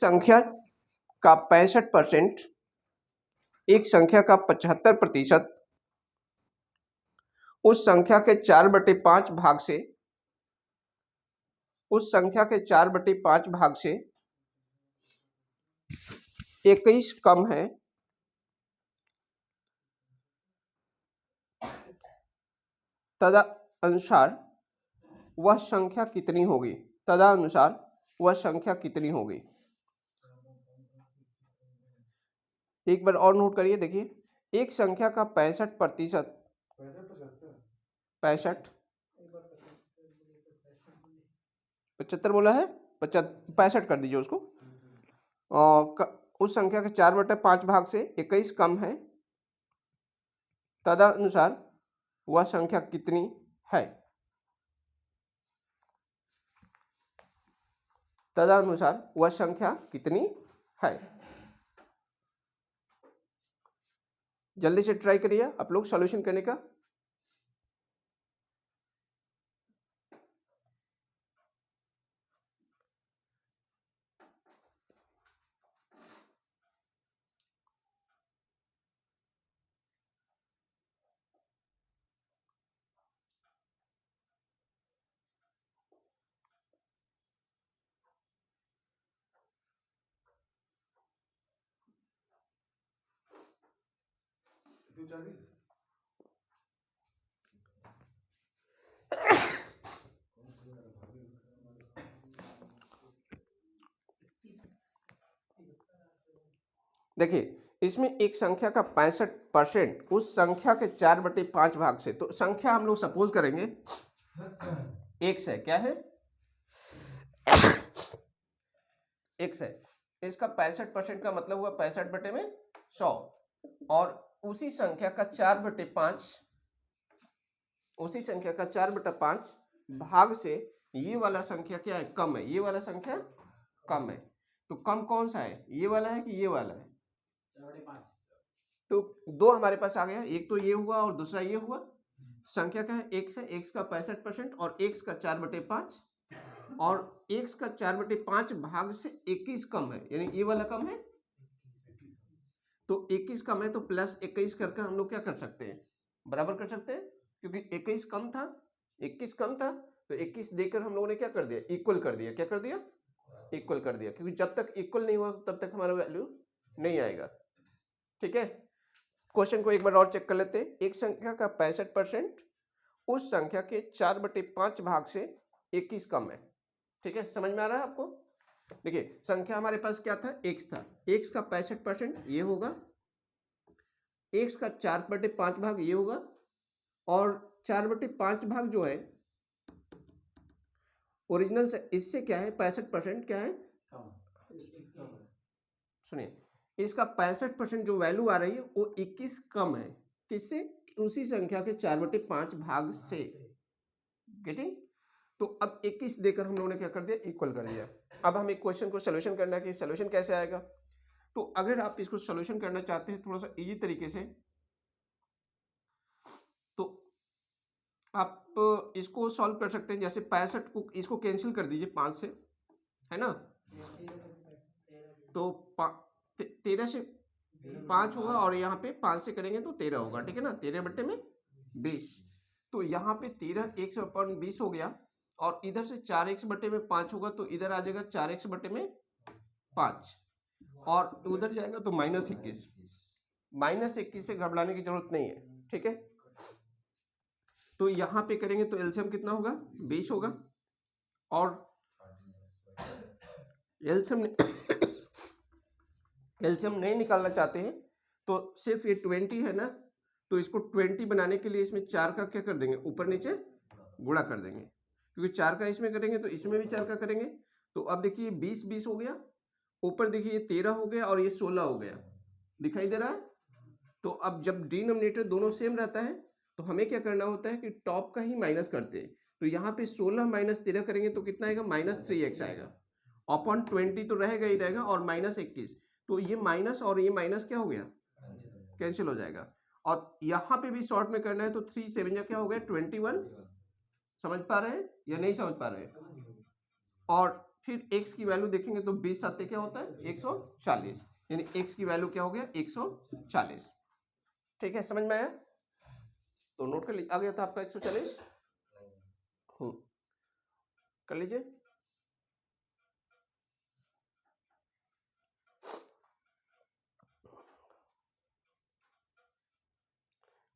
संख्या का 65%, एक संख्या का 75% उस संख्या के 4/5 भाग से, उस संख्या के 4/5 भाग से 21 कम है, तदनुसार वह संख्या कितनी होगी? तदनुसार वह संख्या कितनी होगी? एक बार और नोट करिए, देखिए, एक संख्या का 65%, 75 बोला है, 65 कर दीजिए उसको, उस संख्या के 4/5 भाग से 21 कम है, तदनुसार वह संख्या कितनी है? तदनुसार वह संख्या कितनी है? जल्दी से ट्राई करिए आप लोग सॉल्यूशन करने का। देखिए, इसमें एक संख्या का 65% उस संख्या के 4/5 भाग से, तो संख्या हम लोग सपोज करेंगे x है, क्या है? x है। इसका 65% का मतलब हुआ 65/100, और उसी संख्या का 4/5, उसी संख्या का 4/5 भाग से ये वाला संख्या क्या है? कम है। ये वाला संख्या कम है। तो कम कौन सा है? ये वाला है कि ये वाला है? तो दो हमारे पास आ गया, एक तो ये हुआ और दूसरा ये हुआ। संख्या क्या है? x है, x का 65% और x का 4/5, और x का 4/5 भाग से 21 कम है, यानी ये वाला कम है। तो 21 कम है तो प्लस 21 करके हम लोग क्या कर सकते हैं? बराबर कर सकते हैं, क्योंकि 21 कम था, 21 कम था, तो 21 देकर हम लोगों ने क्या कर दिया? इक्वल कर दिया। क्या कर दिया? इक्वल कर दिया, क्योंकि जब तक इक्वल नहीं हुआ तब तक हमारा वैल्यू नहीं आएगा। ठीक है, क्वेश्चन को एक बार और चेक कर लेते हैं। एक संख्या का 65% उस संख्या के 4/5 भाग से 21 कम है। ठीक है, समझ में आ रहा है आपको? देखिए, संख्या हमारे पास क्या था? x था। x का 65% ये होगा, x का 4/5 भाग ये होगा, और 4/5 भाग जो है ओरिजिनल से इससे क्या है? 65% क्या है? सुनिए, इसका 65% जो वैल्यू आ रही है वो 21 कम है। किससे? उसी संख्या के 4/5 भाग से। गेटिंग? तो अब 21 देकर हम लोगों ने क्या कर दिया? इक्वल कर दिया। अब हमें क्वेश्चन को सोल्यूशन करना है कि सोल्यूशन कैसे आएगा। तो अगर आप इसको सोल्यूशन करना चाहते हैं थोड़ा सा इजी तरीके से, तो आप इसको सॉल्व कर सकते हैं। जैसे 65 को इसको कैंसिल कर दीजिए 5 से, है ना? तो 13 से 5 होगा, और यहाँ पे 5 से करेंगे तो 13 होगा। ठीक है ना? 13/20। तो यहाँ पे 13 1/20 हो गया, और इधर से 4x/5 होगा, तो इधर आ जाएगा 4x/5, और उधर जाएगा तो -21। -21 से घबराने की जरूरत नहीं है। ठीक है, तो यहाँ पे करेंगे तो एलसीएम कितना होगा? 20 होगा, और एलसीएम एलसीएम नहीं निकालना चाहते हैं तो सिर्फ ये 20 है ना, तो इसको 20 बनाने के लिए इसमें 4 का क्या कर देंगे? ऊपर नीचे गुणा कर देंगे, क्योंकि 4 का इसमें करेंगे तो इसमें भी 4 का करेंगे। तो अब देखिए 20 हो गया, ऊपर देखिए 13 हो गया, और ये 16 हो गया। दिखाई दे रहा है? तो अब जब डिनोमिनेटर दोनों सेम रहता है तो हमें क्या करना होता है कि टॉप का ही माइनस करते हैं। तो यहाँ पे 16 - 13 करेंगे तो कितना आएगा? -3x आएगा, अपॉन 20 तो रहेगा ही रहेगा, और -21। तो ये माइनस और ये माइनस क्या हो गया? कैंसिल हो जाएगा। और यहाँ पे भी शॉर्ट में करना है तो 3 7 क्या हो गया? 21। समझ पा रहे हैं या नहीं समझ पा रहे हैं? और फिर x की वैल्यू देखेंगे तो 20 7 क्या होता है 140, यानी x की वैल्यू क्या हो गया 140। ठीक है, समझ में आया? तो नोट कर लीजिए, आ गया था आपका 140। कर लीजिए।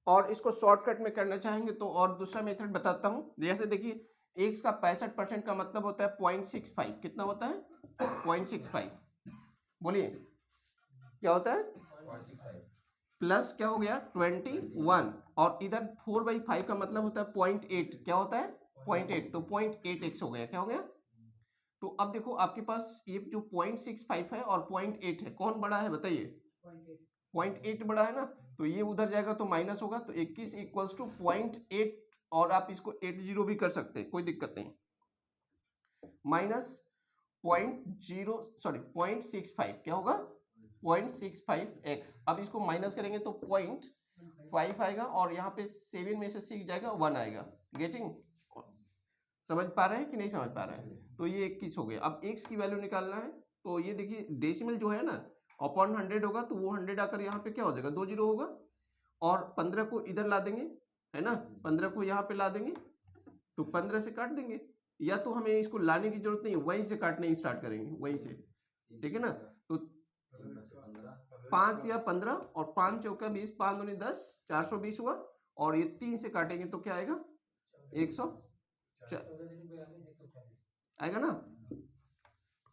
और इसको शॉर्टकट में करना चाहेंगे तो और दूसरा मेथड बताता हूं। जैसे देखिए x का 65% का मतलब होता है 0.65। कितना होता है 0.65। बोलिए क्या होता है 0.65 प्लस क्या हो गया 21, और इधर 4/5 का मतलब होता है 0.8। क्या होता है 0.8, तो 0.8x हो गया। क्या हो गया? तो अब देखो आपके पास ये जो 0.65 है और 0.8 है, कौन बड़ा है बताइए? 0.8 बड़ा है ना, तो ये उधर जाएगा तो माइनस होगा, तो 21 इक्वल्स टू 0.8, और आप इसको 80 भी कर सकते हैं, कोई दिक्कत नहीं। माइनस 0.65 क्या होगा 0.65x। अब इसको माइनस करेंगे तो 0.5 आएगा, और यहाँ पे 7 में से 6 जाएगा 1 आएगा। गेटिंग? समझ पा रहे हैं कि नहीं समझ पा रहे हैं? तो ये 21 हो गया। अब x की वैल्यू निकालना है, तो ये देखिए डेसिमल जो है ना अपॉन 100 होगा, तो वो 100 आकर यहाँ पे क्या हो जाएगा 2 जीरो होगा, और 15 को इधर ला देंगे, है ना, 15 को यहाँ पे ला देंगे तो 15 से काट देंगे, या तो हमें इसको लाने की जरूरत नहीं, वहीं से काटने ही स्टार्ट करेंगे वहीं से। ठीक है ना, तो 5 या 15 और 5 चौका 20, 5 दूनी 10, 420 हुआ, और ये 3 से काटेंगे तो क्या आएगा 100 आएगा ना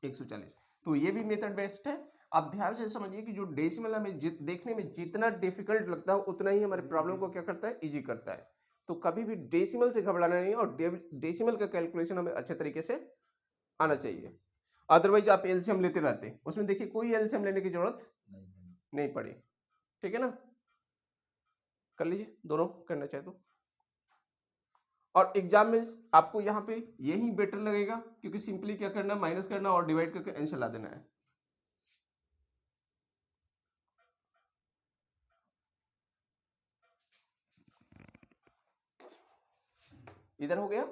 140। तो ये भी मेथड बेस्ट है। आप ध्यान से समझिए कि जो डेसिमल हमें देखने में जितना डिफिकल्ट लगता है उतना ही हमारे प्रॉब्लम को क्या करता है इजी करता है। तो कभी भी डेसिमल से घबराना नहीं, और डेसिमल का कैलकुलेशन हमें अच्छे तरीके से आना चाहिए। अदरवाइज आप एलसीएम लेते रहते, उसमें देखिए कोई एलसीएम लेने की जरूरत नहीं पड़ी। ठीक है ना, कर लीजिए, दोनों करना चाहे तो। और एग्जाम में आपको यहाँ पे यही बेटर लगेगा, क्योंकि सिंपली क्या करना, माइनस करना और डिवाइड करके आंसर ला देना है। इधर हो गया।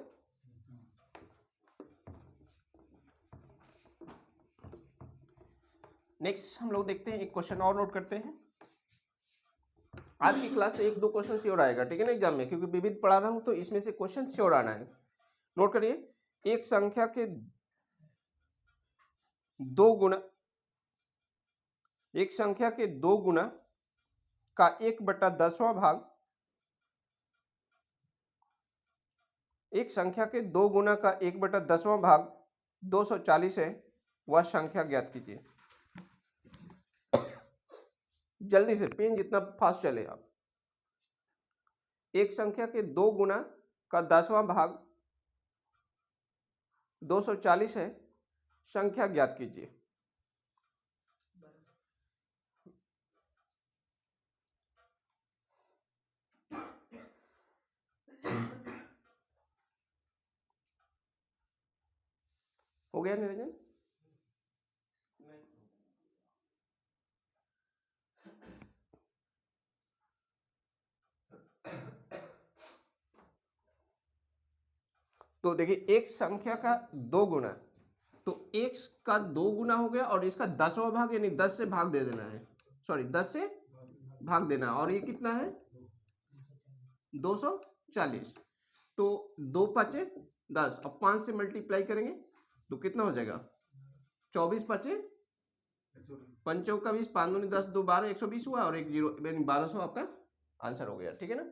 नेक्स्ट हम लोग देखते हैं, एक क्वेश्चन और नोट करते हैं। आज की क्लास से 1-2 क्वेश्चन श्योर आएगा, ठीक है ना, एग्जाम में, क्योंकि विविध पढ़ा रहा हूं तो इसमें से क्वेश्चन श्योर आना है। नोट करिए, एक संख्या के दो गुना, एक संख्या के 2 गुना का 1/10वां भाग, एक संख्या के 2 गुना का 1/10वां भाग 240 है, वह संख्या ज्ञात कीजिए। जल्दी से, पेन जितना फास्ट चले आप। एक संख्या के 2 गुना का 10वां भाग 240 है, संख्या ज्ञात कीजिए। हो गया निरंजन? तो देखिए एक संख्या का 2 गुना, तो x का 2 गुना हो गया, और इसका 10वां भाग यानी 10 से भाग दे देना है, सॉरी 10 से भाग देना, और ये कितना है 240। तो 2 5 10, अब 5 से मल्टीप्लाई करेंगे तो कितना हो जाएगा 24 5 पंचों का 20, 5 दूनी 10, 2 12, 120 हुआ, और 1 जीरो यानी 1200 आपका आंसर हो गया। ठीक है ना,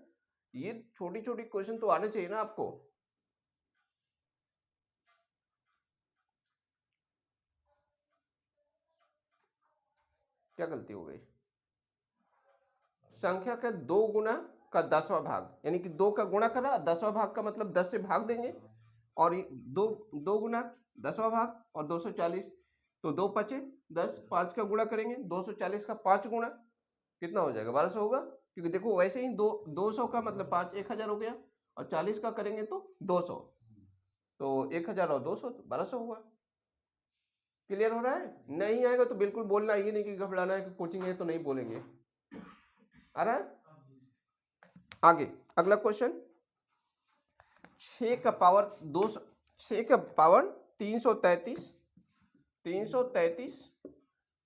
ये छोटी छोटी क्वेश्चन तो आने चाहिए ना आपको। क्या गलती हो गई? संख्या का 2 गुना का 10वां भाग, यानी कि 2 का गुणा करा, 10वां भाग का मतलब 10 से भाग देंगे, और 2 गुना 10वां भाग और 240, तो 2 5 10, 5 का गुणा करेंगे, 240 का 5 गुना कितना हो जाएगा 1200 होगा, क्योंकि देखो वैसे ही 200 का मतलब 5 1000 हो गया, और 40 का करेंगे तो 200, तो 1000 और 200 तो 1200 हुआ। क्लियर हो रहा है? नहीं आएगा तो बिल्कुल बोलना, ये नहीं कि घबराना है कि कोचिंग है तो नहीं बोलेंगे। आ रहा है? आगे अगला क्वेश्चन, 6 का पावर 333 333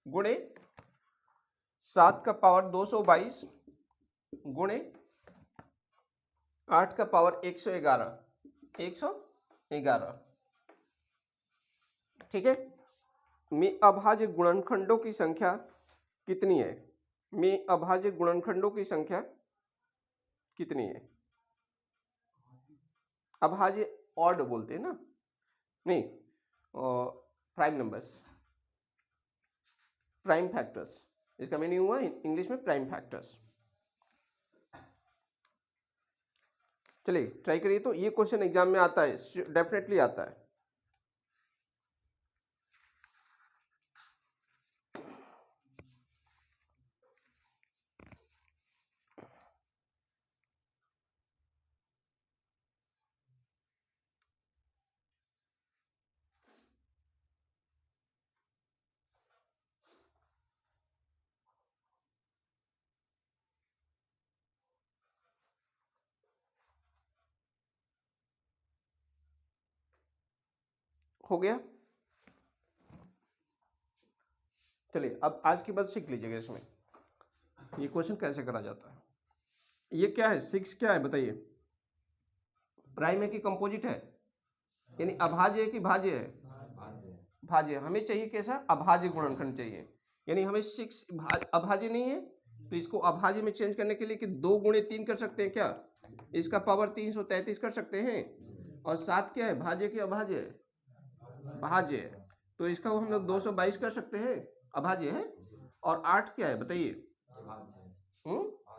गुणे 7 का पावर 222 गुणे 8 का पावर 111 ठीक है। में अभाज्य गुणनखंडों की संख्या कितनी है? में अभाज्य गुणनखंडों की संख्या कितनी है? अभाज्य ऑड बोलते हैं ना, नहीं प्राइम नंबर्स, प्राइम फैक्टर्स, इसका मीनिंग हुआ इंग्लिश में प्राइम फैक्टर्स। चलिए ट्राई करिए, तो ये क्वेश्चन एग्जाम में आता है, डेफिनेटली आता है। हो गया। चलिए अब आज की बात सीख लीजिएगा, इसमें ये क्वेश्चन कैसे करा जाता है। ये क्या है, 6 क्या है बताइए? प्राइम है कि कंपोजिट है? यानी अभाज्य है कि भाज्य है? भाज्य। हमें चाहिए कैसा? अभाज्य गुणनखंड चाहिए। यानी हमें 6 अभाज्य नहीं है, तो इसको अभाज्य में चेंज करने के लिए कि 2 गुणे 3 कर सकते हैं क्या? इसका पावर 333 कर सकते हैं। और 7 क्या है, भाज्य कि अभाज्य है? भाज्य है, तो इसका हम लोग 222 कर सकते हैं, अभाज्य है। और 8 क्या है बताइए?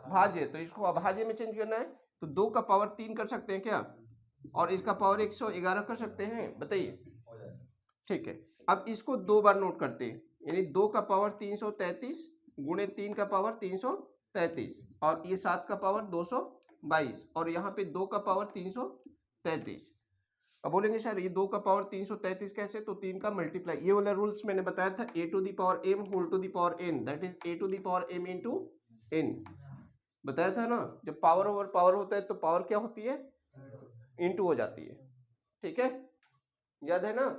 भाज्य, तो इसको अभाज्य में चेंज करना है, तो 2 का पावर 3 कर सकते हैं क्या? और इसका पावर 111 कर सकते हैं, बताइए। ठीक है, अब इसको 2 बार नोट करते हैं, यानी 2 का पावर 333 गुणे 3 का पावर 333, और ये 7 का पावर 222, और यहाँ पे 2 का पावर 333। अब बोलेंगे सर ये 2 का पावर 333 कैसे? तो 3 का मल्टीप्लाई, ये वाला रूल्स मैंने बताया था, a to the power m whole to the power n, that is a to the power m into n, बताया था ना। जब पावर ओवर पावर होता है तो पावर क्या होती है? इनटू हो जाती है, ठीक है, याद है ना।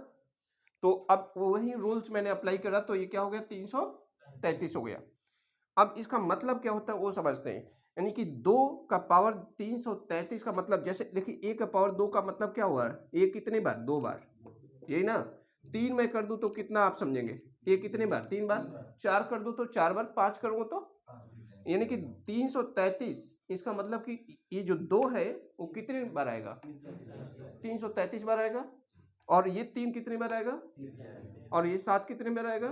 तो अब वही रूल्स मैंने अप्लाई करा, तो ये क्या हो गया? 333 हो गया। अब इसका मतलब क्या होता है वो समझते हैं। यानी कि 2 का पावर 333 का मतलब, जैसे देखिए a का पावर 2 का मतलब क्या हुआ? a कितने बार? 2 बार, यही ना। 3 में कर दूं तो कितना आप समझेंगे? a कितने बार? 3 बार। 4 कर दूं तो 4 बार। 5 करूंगा तो, यानी कि 333, इसका मतलब कि ये जो 2 है वो कितने बार आएगा? 333 बार आएगा। और ये 3 कितने बार आएगा? और ये 7 कितने बार आएगा?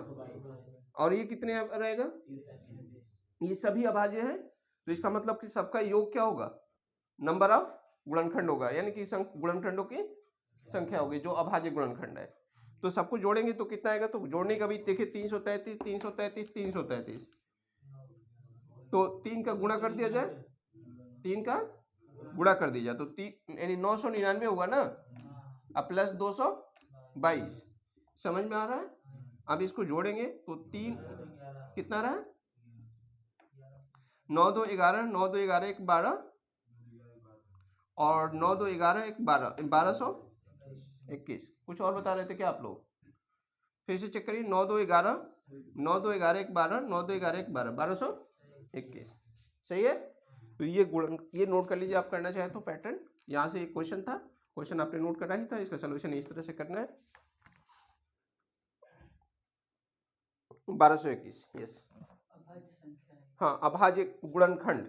और ये कितने बार आएगा? ये सभी अभाज्य है, तो इसका मतलब कि सबका योग क्या होगा? नंबर ऑफ गुणनखंड होगा, यानी कि गुणनखंडों की संख्या होगी जो अभाज्य गुणनखंड है। तो सबको जोड़ेंगे तो कितना आएगा? तो जोड़ने का भी देखिए, 333 333 333, तो 3 का गुणा कर दिया जाए, 3 का गुणा कर दिया जाए तो 3 यानी 999 होगा ना, अब प्लस 222, समझ में आ रहा है? अब इसको जोड़ेंगे तो 3 कितना रहा? 9 2 11, 9 2 11 1 12, और 9 2 11 1 12, 1221। कुछ और बता रहे थे क्या आप लोग? फिर से चेक करिए, 9 2 11, 9 2 11 1 12, 9 2 11 1 12, 1221, सही है। तो ये नोट कर लीजिए, आप करना चाहे तो पैटर्न। यहाँ से एक क्वेश्चन था, क्वेश्चन आपने नोट करा ही था, इसका सोल्यूशन इस तरह से करना है। 1221, यस। हाँ, अभाज्य गुणनखंड,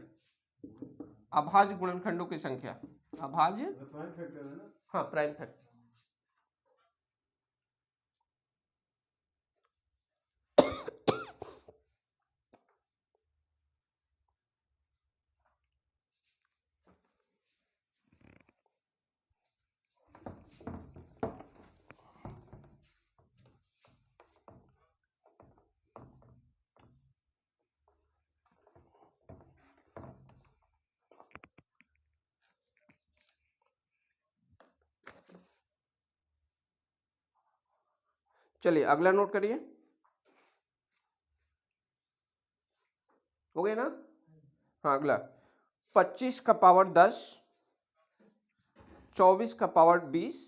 अभाज्य गुणनखंडों की संख्या, अभाज्य, हाँ प्राइम फैक्टर। चलिए अगला नोट करिए, हो गया ना। हाँ अगला, 25 का पावर 10, 24 का पावर 20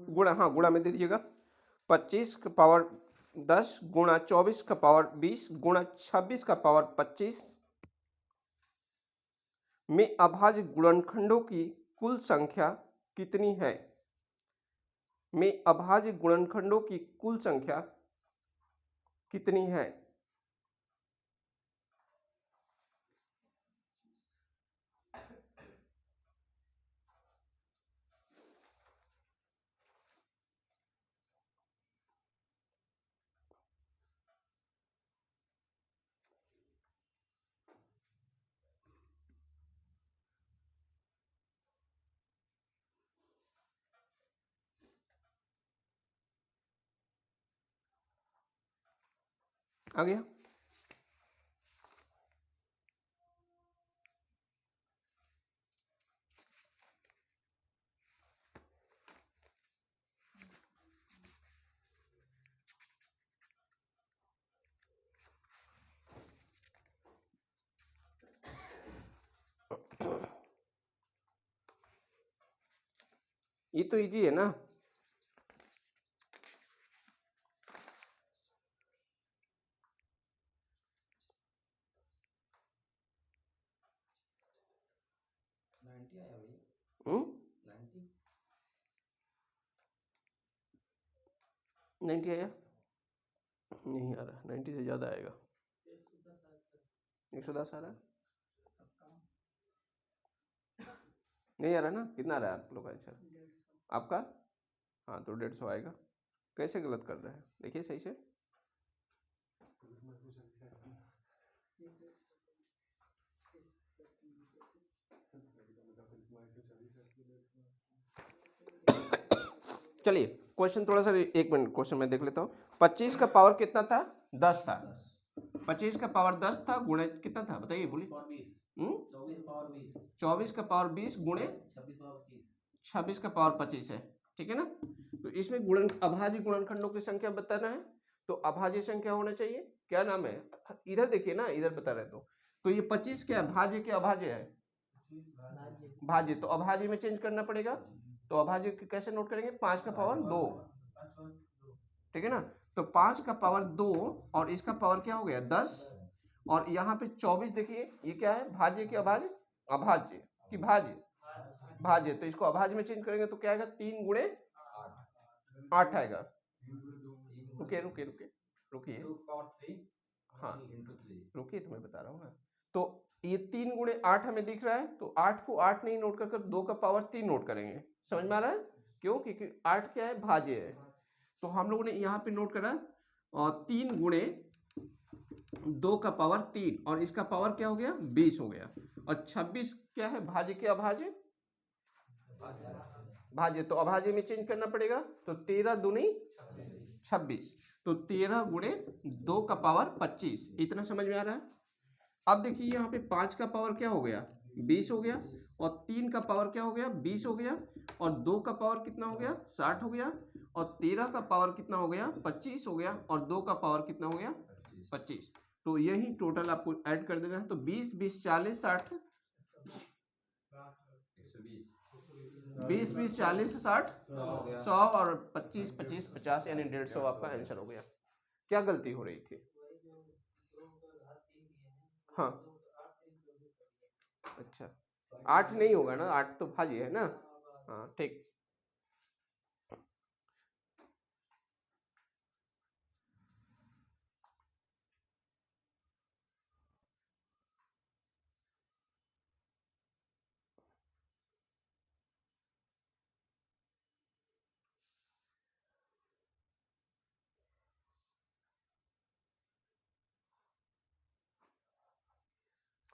गुणा, हाँ गुणा में दे दीजिएगा, 25 का पावर 10 गुणा 24 का पावर 20 गुणा 26 का पावर 25 में अभाज्य गुणनखंडों की कुल संख्या कितनी है? में अभाज्य गुणनखंडों की कुल संख्या कितनी है? आ गया? ये तो इजी है ना? हम्म 90 आया? नहीं आ रहा, 90 से ज्यादा आएगा। 110 आ रहा है? नहीं आ रहा ना? कितना आ रहा है आप लोग का आंसर? आपका? हाँ तो 150 आएगा। कैसे गलत कर रहे हैं, देखिए सही से। चलिए क्वेश्चन थोड़ा सा, 1 मिनट क्वेश्चन में देख लेता हूँ। 25 का पावर कितना था? 10 था। 25 का पावर 10 था, गुणे कितना था बताइए, बोलिए। 24 का पावर 20 गुणे 26 का पावर 25 है, ठीक है ना? तो इसमें गुणन अभाज्य गुणनखंडों की संख्या बताना है, तो अभाज्य संख्या होना चाहिए। क्या नाम है? इधर देखिए ना, इधर बता रहे तो ये 25 क्या भाज्य के अभाज्य है? भाज्य, तो अभाज्य में चेंज करना पड़ेगा। तो अभाज्य कैसे नोट करेंगे? 5 का पावर 2, ठीक है ना? तो 5 का पावर 2 और इसका पावर क्या हो गया? 10। और यहाँ पे 24 देखिए, ये क्या है? भाज्य की अभाज्य? अभाज्य की भाज्य? भाज्य। तो इसको अभाज्य में चेंज करेंगे तो क्या आएगा? 3 गुणे 8 आएगा। रुकिए रुकिए रुकिए रुकिए, हाँ रुकिए, तो मैं बता रहा हूँ ना। तो ये 3 गुणे 8 हमें दिख रहा है, तो 8 को 8 नहीं नोट कर 2 का पावर 3 नोट करेंगे। समझ में आ रहा है? क्यों? क्योंकि 8 क्या है? भाज्य है। तो हम लोगों ने यहाँ पे नोट करा, और 3 गुणे 2 का पावर 3 और इसका पावर क्या हो गया? 20 हो गया। और 26 क्या है? भाज्य के अभाज्य? भाज्य। तो अभाज्य में चेंज करना पड़ेगा, तो 13 दूनी 26, तो 13 गुणे 2 का पावर 25। इतना समझ में आ रहा है? अब देखिए यहाँ पे 5 का पावर क्या हो गया? 20 हो गया, और 3 का पावर क्या हो गया? 20 हो गया, और 2 का पावर कितना हो गया? 60 हो गया, और 13 का पावर कितना हो गया? 25 हो गया, और 2 का पावर कितना हो गया? 25। तो यही टोटल आपको ऐड कर देना है। तो 20 20 40 60, 20 20 40 60 100, और 25 25 50, यानी 150 आपका आंसर हो गया। क्या गलती हो रही थी? हाँ अच्छा, 8 नहीं होगा ना, 8 तो भाज्य है ना। हाँ ठीक।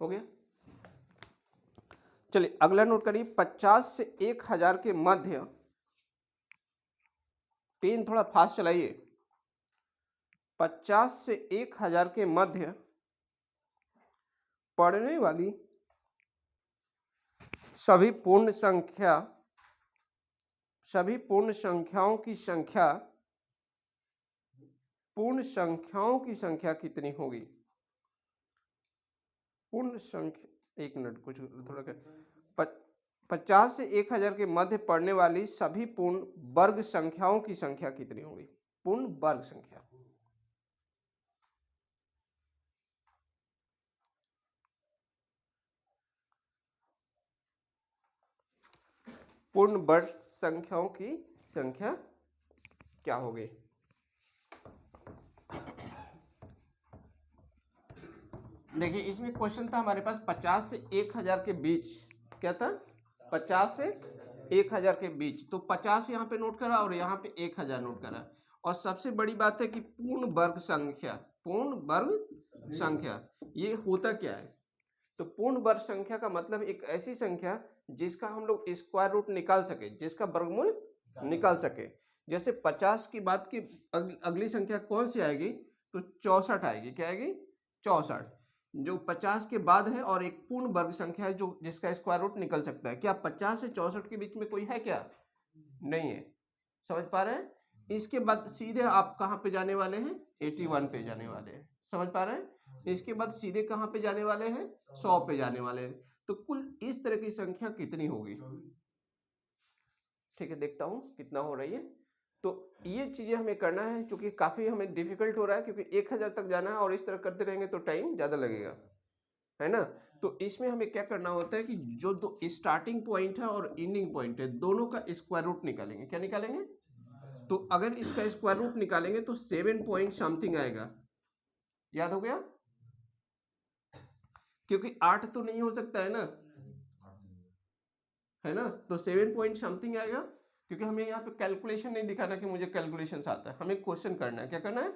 हो गया? चलिए अगला नोट करिए। 50 से 1000 के मध्य, पेन थोड़ा फास्ट चलाइए। 50 से 1000 के मध्य पड़ने वाली सभी पूर्ण संख्याओं की संख्या, पूर्ण संख्याओं की संख्या कितनी होगी? पूर्ण संख्या, एक मिनट, कुछ थोड़ा कर। 50 से 1000 के मध्य पड़ने वाली सभी पूर्ण वर्ग संख्याओं की संख्या कितनी होगी? पूर्ण वर्ग संख्या। पूर्ण वर्ग संख्याओं की संख्या क्या होगी? देखिए इसमें क्वेश्चन था हमारे पास 50 से 1000 के बीच। क्या था? 50 से 1000 के बीच। तो 50 यहाँ पे नोट करा और यहाँ पे 1000 नोट करा। और सबसे बड़ी बात है कि पूर्ण वर्ग संख्या, पूर्ण वर्ग संख्या ये होता क्या है? तो पूर्ण वर्ग संख्या का मतलब एक ऐसी संख्या जिसका हम लोग स्क्वायर रूट निकाल सके, जिसका वर्गमूल निकाल सके। जैसे 50 की बात की अगली संख्या कौन सी आएगी? तो 64 आएगी। क्या आएगी? 64, जो 50 के बाद है और एक पूर्ण वर्ग संख्या है जो जिसका स्क्वायर रूट निकल सकता है। क्या 50 से 64 के बीच में कोई है क्या? नहीं है। समझ पा रहे हैं? इसके बाद सीधे आप कहाँ पे जाने वाले हैं? 81 पे जाने वाले हैं। समझ पा रहे हैं? इसके बाद सीधे कहाँ पे जाने वाले हैं? 100 पे जाने वाले हैं। तो कुल इस तरह की संख्या कितनी होगी? ठीक है, देखता हूँ कितना हो रही है। तो ये चीजें हमें करना है, क्योंकि काफी हमें डिफिकल्ट हो रहा है, क्योंकि 1000 तक जाना है और इस तरह करते रहेंगे तो टाइम ज्यादा लगेगा, है ना। तो इसमें हमें क्या करना होता है कि जो दो स्टार्टिंग पॉइंट है और एंडिंग पॉइंट है, दोनों का स्क्वायर रूट निकालेंगे। क्या निकालेंगे? तो अगर इसका स्क्वायर रूट निकालेंगे तो 7 पॉइंट समथिंग आएगा। याद हो गया? क्योंकि 8 तो नहीं हो सकता है ना, है ना। तो 7 पॉइंट समथिंग आएगा, क्योंकि हमें यहाँ पे कैलकुलेशन नहीं दिखाना कि मुझे कैलकुलेशन आता है, हमें क्वेश्चन करना है। क्या करना है?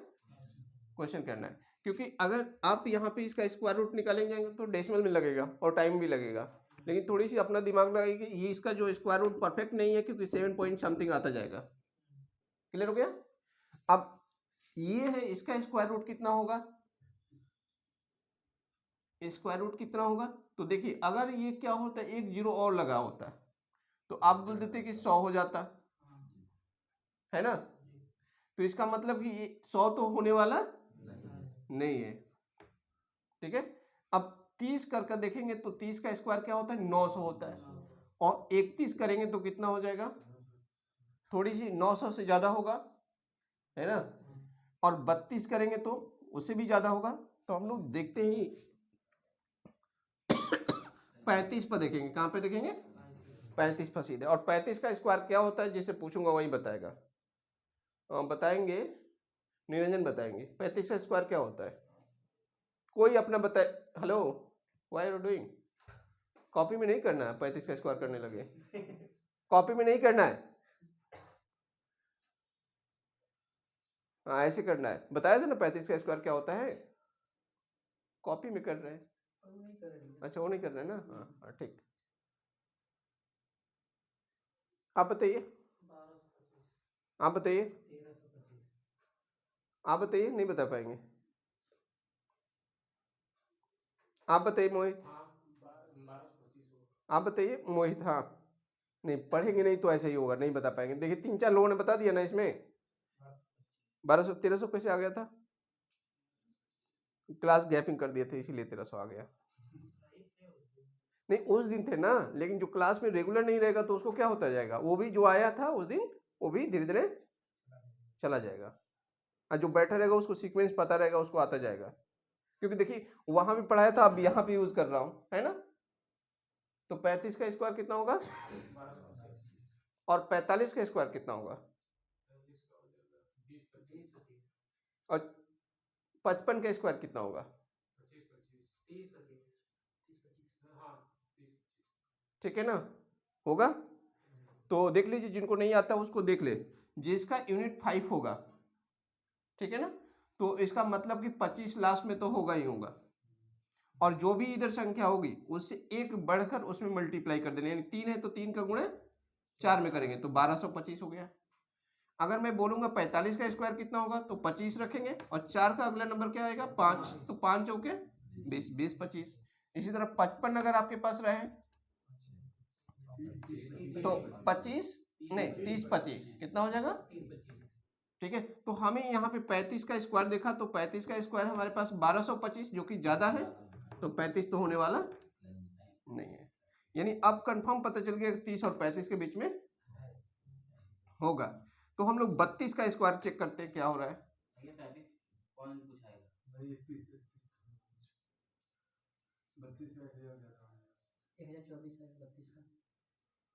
क्वेश्चन करना है। क्योंकि अगर आप यहाँ पे इसका स्क्वायर रूट निकालेंगे तो डेसिमल में लगेगा और टाइम भी लगेगा, लेकिन थोड़ी सी अपना दिमाग लगाइए कि ये इसका जो स्क्वायर रूट परफेक्ट नहीं है, क्योंकि 7 पॉइंट समथिंग आता जाएगा। क्लियर हो गया? अब ये है, इसका स्क्वायर रूट कितना होगा? स्क्वायर रूट कितना होगा? तो देखिए अगर ये क्या होता है, एक जीरो और लगा होता है तो आप बोल देते कि 100 हो जाता, है ना। तो इसका मतलब कि ये 100 तो होने वाला नहीं है। ठीक है। अब 30 कर देखेंगे तो 30 का स्क्वायर क्या होता है? 900 होता है। और 31 करेंगे तो कितना हो जाएगा? थोड़ी सी 900 से ज्यादा होगा, है ना। और 32 करेंगे तो उससे भी ज्यादा होगा। तो हम लोग देखते ही 35 पर देखेंगे। कहां पे देखेंगे? 35 पर सीधे। और 35 का स्क्वायर क्या होता है, जिसे पूछूंगा वही बताएगा। बताएंगे, निरंजन बताएंगे 35 का स्क्वायर क्या होता है। कोई अपना बताए। Hello, why are you doing? Copy में नहीं करना है, 35 का स्क्वायर करने लगे। कॉपी में नहीं करना है, हाँ ऐसे करना है। बताया था ना 35 का स्क्वायर क्या होता है। कॉपी में कर रहे हैं? अच्छा वो नहीं कर रहे हैं ना, हाँ ठीक। आप बताइए, आप बताइए, आप बताइए। नहीं बता पाएंगे? आप बताइए मोहित, आप बताइए मोहित। हाँ नहीं पढ़ेंगे नहीं तो ऐसे ही होगा, नहीं बता पाएंगे। देखिए 3-4 लोगों ने बता दिया ना इसमें। 1200 1300 कैसे आ गया था? क्लास गैपिंग कर दिए थे इसीलिए 1300 आ गया। नहीं उस दिन थे ना, लेकिन जो क्लास में रेगुलर नहीं रहेगा तो उसको क्या होता जाएगा, वो भी जो आया था उस दिन वो भी धीरे धीरे चला जाएगा। और जो बैठा रहेगा उसको सीक्वेंस पता रहेगा, उसको आता जाएगा। क्योंकि देखिए वहां भी पढ़ाया था, अब यहाँ भी यूज कर रहा हूँ, है ना। तो 35 का स्क्वायर कितना होगा? और 45 का स्क्वायर कितना होगा? और 55 का स्क्वायर कितना होगा? ठीक है ना, होगा। तो देख लीजिए, जिनको नहीं आता उसको देख ले, जिसका यूनिट 5 होगा, ठीक है ना। तो इसका मतलब कि 25 लास्ट में तो होगा ही होगा। और जो भी इधर संख्या होगी उससे एक बढ़कर उसमें मल्टीप्लाई कर देना, यानी 3 है तो 3 का गुणा 4 में करेंगे तो 1225 हो गया। अगर मैं बोलूंगा 45 का स्क्वायर कितना होगा तो 25 रखेंगे और 4 का अगला नंबर क्या आएगा? 5, तो 5 चौके 20, 20 25। इसी तरह 55 अगर आपके पास रहे तो 25 नहीं 30 25 कितना हो जाएगा? ठीक है। तो हमें यहाँ पे 35 का स्क्वायर देखा तो 35 का स्क्वायर हमारे पास 1225 जो कि ज्यादा है, तो 35 तो होने वाला नहीं है। यानी अब कंफर्म पता चल गया 30 और 35 के बीच में होगा। तो हम लोग 32 का स्क्वायर चेक करते हैं क्या हो रहा है।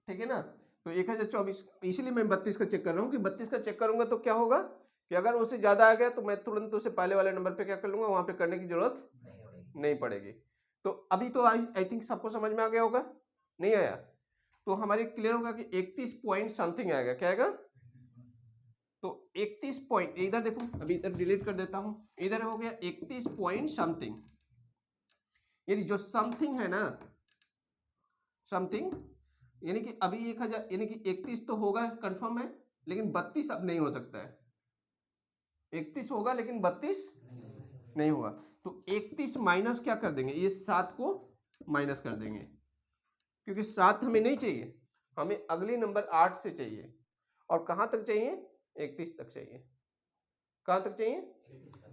ठीक है ना, तो 1024, इसलिए मैं 32 का चेक कर रहा हूँ कि 32 का चेक करूंगा तो क्या होगा कि अगर उससे ज्यादा आ गया तो मैं तुरंत उसे पहले वाले नंबर पे क्या कर लूंगा, वहां पे करने की जरूरत नहीं पड़ेगी। तो अभी तो आई थिंक सबको समझ में आ गया होगा, नहीं आया तो हमारी क्लियर होगा कि 31 पॉइंट समथिंग आएगा। क्या आएगा, तो 31 पॉइंट, इधर देखो अभी इधर डिलीट कर देता हूं, इधर हो गया 31 पॉइंट समथिंग। यानी जो समथिंग है ना, समथिंग यानी कि अभी 1000 यानी कि 31 तो होगा कंफर्म है, लेकिन 32 अब नहीं हो सकता है। 31 होगा लेकिन 32 नहीं होगा। तो 31 माइनस क्या कर देंगे, ये 7 को माइनस कर देंगे, क्योंकि 7 हमें नहीं चाहिए, हमें अगली नंबर 8 से चाहिए। और कहां तक चाहिए, 31 तक चाहिए। कहां तक चाहिए,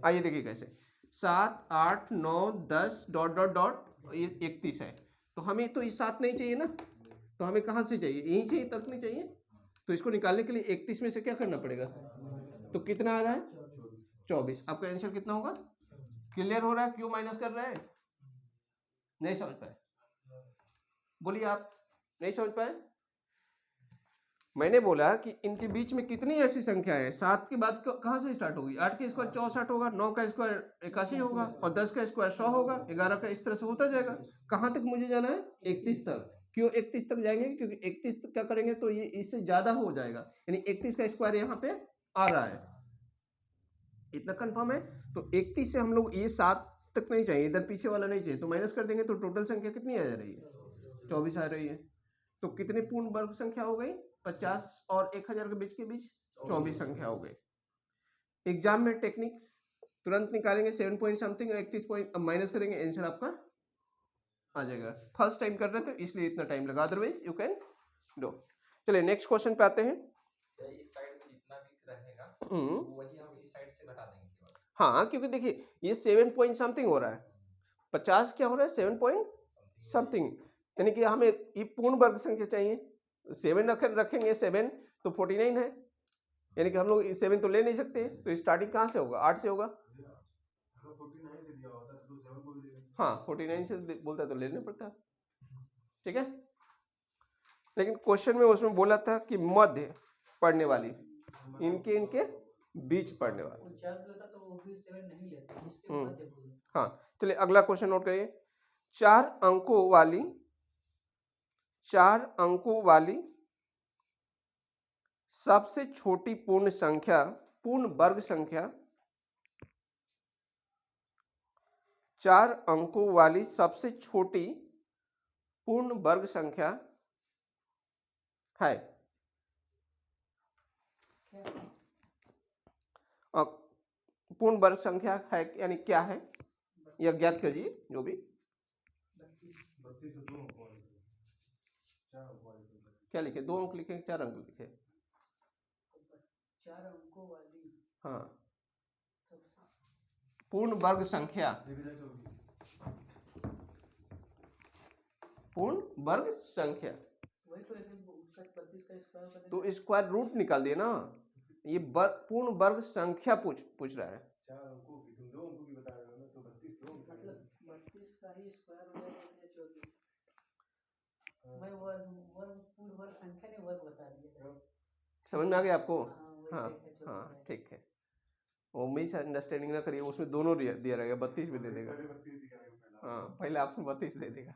आइए देखिए कैसे, 7 8 9 10 डॉट डॉट डॉट, ये 31 है, तो हमें तो ये 7 नहीं चाहिए ना, तो हमें कहां से चाहिए, यहीं से तक नहीं चाहिए। तो इसको निकालने के लिए 31 में से क्या करना पड़ेगा, तो कितना आ रहा है 24। आपका आंसर कितना होगा, क्लियर हो रहा है क्यों माइनस कर रहे हैं, नहीं समझ पाए, बोलिए आप नहीं समझ पाए। मैंने बोला कि इनके बीच में कितनी ऐसी संख्या है, 7 के बाद कहां से स्टार्ट होगी, 8 का स्क्वायर 64 होगा, 9 का स्क्वायर 81 होगा, और 10 का स्क्वायर 100 होगा, 11 का इस तरह से होता जाएगा। कहां तक मुझे जाना है, 31 तक। क्यों 31 तक जाएंगे, क्योंकि 31 तक क्या करेंगे तो ये इससे ज्यादा हो जाएगा, यानी 31 का स्क्वायर यहाँ पे आ रहा है, इतना कंफर्म है। तो 31 से हम लोग ये 7 तक नहीं चाहिए, इधर पीछे वाला नहीं चाहिए, तो माइनस कर देंगे तो टोटल संख्या कितनी आ जा रही है, 24 आ रही है। तो कितने पूर्ण वर्ग संख्या हो गई, 50 और 1000 के बीच 24 संख्या हो गई। एग्जाम में टेक्निक्स तुरंत निकालेंगे, 7 पॉइंट समथिंग 31 पॉइंट माइनस करेंगे, आंसर आपका आ जाएगा। फर्स्ट टाइम कर रहे थे इसलिए इतना टाइम लगा, अदरवाइज यू कैन डू। चलिए नेक्स्ट क्वेश्चन पे आते हैं। इस साइड में जितना भी रहेगा वही हम इस साइड से घटा देंगे। हाँ, क्योंकि देखिए ये 7 पॉइंट समथिंग हो रहा है, 50 क्या हो रहा है 7 पॉइंट समथिंग, यानी कि हमें ये पूर्ण वर्ग संख्या चाहिए। 7 रखेंगे 7 तो 49 है, यानी कि हम लोग 7 तो ले नहीं सकते, तो स्टार्टिंग कहाँ से होगा, 8 से होगा। हाँ 49 से बोलता तो लेना पड़ता, ठीक है। लेकिन क्वेश्चन में उसमें बोला था कि मध्य पढ़ने वाली, इनके बीच पढ़ने वाली। हाँ चलिए अगला क्वेश्चन नोट करिए। 4 अंकों वाली सबसे छोटी पूर्ण वर्ग संख्या, 4 अंकों वाली सबसे छोटी पूर्ण वर्ग संख्या है। पूर्ण वर्ग संख्या है यानी क्या है, यह ज्ञात कीजिए जो भी। क्या लिखे, 2 अंक लिखे 4 अंक लिखे, 4 अंकों वाली, हाँ पूर्ण वर्ग संख्या, पूर्ण वर्ग संख्या, तो स्क्वायर रूट निकाल दिए ना, ये पूर्ण वर्ग संख्या पूछ रहा है। 4 अंकों की, तुम 2 अंकों की बता रहे हो ना, तो 32 2 अंकों, मतलब 32 का ही स्क्वायर हो जाएगा 24। मैं पूर्ण वर्ग संख्या ने वर्ग बता दिया, समझ में आ गया आपको। हाँ हाँ ठीक है, वो मिस अंडरस्टैंडिंग ना करिए, उसमें दोनों दिया रहेगा, 32 भी दे देगा। हाँ पहले ऑप्शन 32 दे देगा।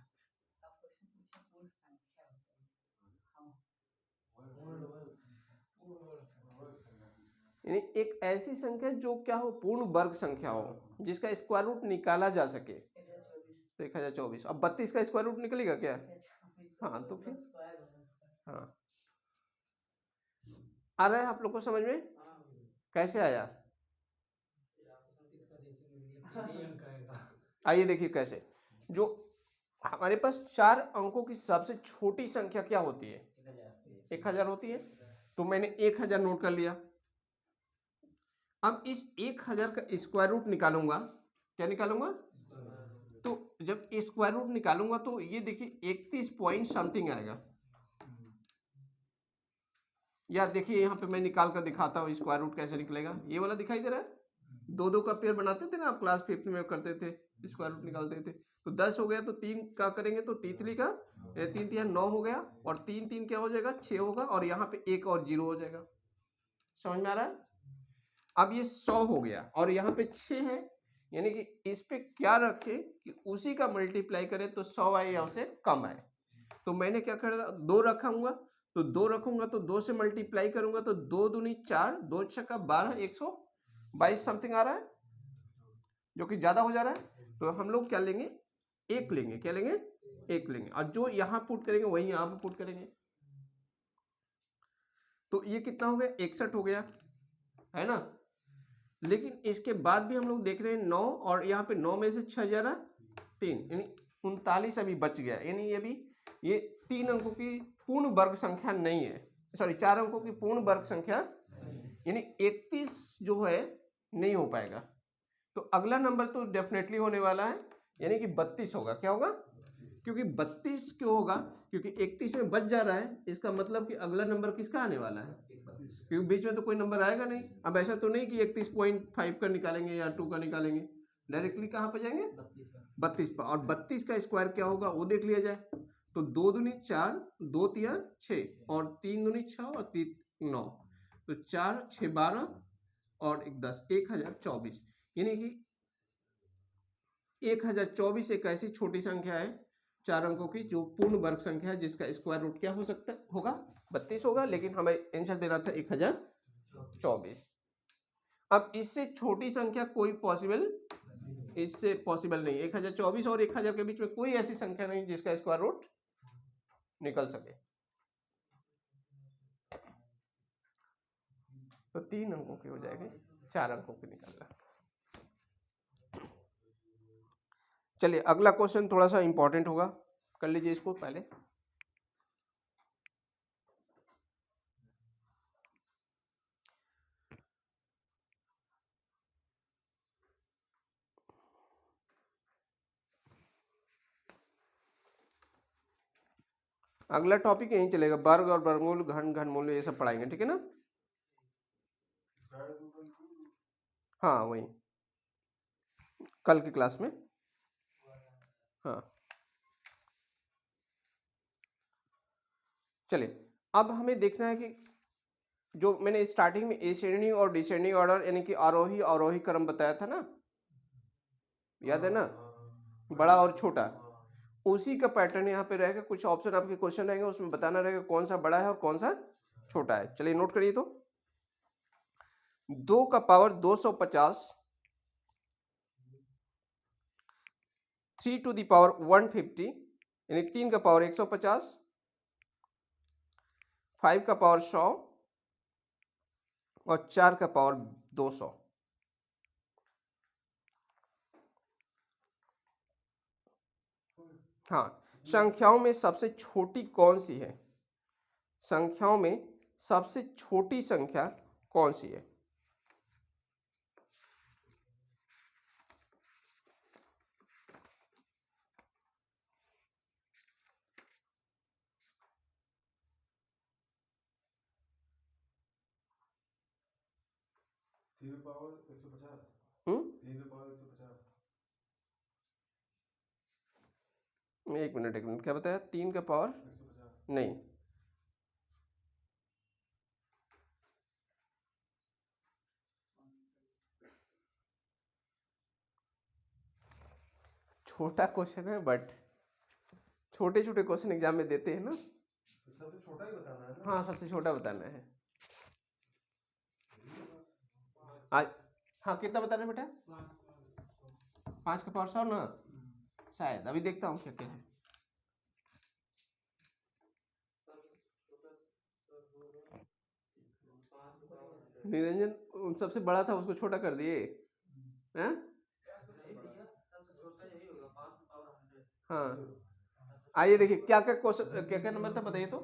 यानी एक ऐसी संख्या जो क्या हो, पूर्ण वर्ग संख्या हो, जिसका स्क्वायर रूट निकाला जा सके। तो 1024, अब 32 का स्क्वायर रूट निकलेगा क्या, हाँ तो फिर हाँ आ रहा है आप लोग को समझ में, कैसे आया, आइए देखिए कैसे। जो हमारे पास 4 अंकों की सबसे छोटी संख्या क्या होती है, 1000 होती है, तो मैंने 1000 नोट कर लिया। अब इस 1000 का स्क्वायर रूट निकालूंगा, क्या निकालूंगा, तो जब स्क्वायर रूट निकालूंगा तो ये देखिए 31 पॉइंट समथिंग आएगा। या देखिए यहाँ पे मैं निकाल कर दिखाता हूँ स्क्वायर रूट कैसे निकलेगा। ये वाला दिखाई दे रहा है, 2 का पेयर बनाते थे ना आप, क्लास 5th में करते थे, स्क्वायर रूट निकालते थे। तो 10 हो गया तो 3 का करेंगे तो 3 का 3 9 हो गया, और 3 क्या हो जाएगा 6 होगा, और यहाँ पे 1 और 0 हो जाएगा। समझ में आ रहा है? अब ये 100 हो गया और यहाँ पे 6 है, यानी कि इस पे क्या रखे कि उसी का मल्टीप्लाई करें तो 100 आए या उससे कम आए। तो मैंने क्या कर 2 रखूंगा, तो 2 रखूंगा तो 2 से मल्टीप्लाई करूंगा तो 2 दूनी 4, 2 छक्का 12, 122 समथिंग आ रहा है, जो कि ज्यादा हो जा रहा है। तो हम लोग क्या लेंगे, 1 लेंगे। क्या लेंगे? 1 लेंगे, और जो यहां पुट करेंगे वही यहां पे पुट करेंगे। तो ये कितना हो गया, 61 हो गया, है ना। लेकिन इसके बाद भी हम लोग देख रहे हैं 9, और यहाँ पे 9 में से 6 जा रहा 3, यानी 39 अभी बच गया। यानी ये भी ये 3 अंकों की पूर्ण वर्ग संख्या नहीं है, सॉरी 4 अंकों की पूर्ण वर्ग संख्या, यानी 31 जो है नहीं हो पाएगा। तो अगला नंबर तो डेफिनेटली होने वाला है, यानी कि 32 होगा। क्या होगा? क्योंकि 32 क्यों होगा? क्योंकि 31 में बच जा रहा है, इसका मतलब कि अगला नंबर किसका आने वाला है, क्योंकि बीच में तो कोई नंबर आएगा नहीं। अब ऐसा तो नहीं कि 31.5 का निकालेंगे या 2 का निकालेंगे, डायरेक्टली कहाँ पे जाएंगे, 32 पर। और 32 का स्क्वायर क्या होगा वो देख लिया जाए। तो 2 दूनी 4, 2 तिया 6, और 3 दूनी 6 और 3 9, तो 4 6 12 और 1 10, 1024। यानी कि 1024 एक ऐसी छोटी संख्या है 4 अंकों की जो पूर्ण वर्ग संख्या है, जिसका स्क्वायर रूट क्या हो सकता है, होगा 32 होगा, लेकिन हमें आंसर देना था 1024। अब इससे छोटी संख्या कोई पॉसिबल, इससे पॉसिबल नहीं। 1024 और 1000 के बीच में कोई ऐसी संख्या नहीं जिसका स्क्वायर रूट निकल सके। तो 3 अंकों की हो जाएगी, 4 अंकों की निकालना। चलिए अगला क्वेश्चन थोड़ा सा इंपॉर्टेंट होगा, कर लीजिए इसको पहले। अगला टॉपिक यहीं चलेगा, वर्ग और वर्गमूल, घन घनमूल, ये सब पढ़ाएंगे, ठीक है ना। हाँ वही कल की क्लास में। हाँ चलिए, अब हमें देखना है कि जो मैंने स्टार्टिंग में एसेंडिंग और डिसेंडिंग ऑर्डर यानी कि आरोही अवरोही क्रम बताया था ना, याद है ना, बड़ा और छोटा, उसी का पैटर्न यहाँ पे रहेगा। कुछ ऑप्शन आपके क्वेश्चन रहेंगे, उसमें बताना रहेगा कौन सा बड़ा है और कौन सा छोटा है। चलिए नोट करिए। तो 2 का पावर 250, 3 टू द पावर 150, यानी 3 का पावर 150, 5 का पावर 100 और 4 का पावर 200। हाँ, संख्याओं में सबसे छोटी कौन सी है, संख्याओं में सबसे छोटी संख्या कौन सी है? एक मिनट, क्या बताया? 3 का पावर नहीं, छोटा क्वेश्चन है, बट छोटे छोटे क्वेश्चन एग्जाम में देते हैं ना, सबसे छोटा ही बताना है ना। हाँ सबसे छोटा बताना है आज। हाँ कितना बताना है बेटा? 5 का पावर 100 ना, शायद अभी देखता हूँ क्या क्या है। निरंजन सबसे बड़ा था, उसको छोटा कर दिए हैं? हाँ आइए देखिए क्या क्या क्वेश्चन, क्या क्या नंबर था बताइए तो।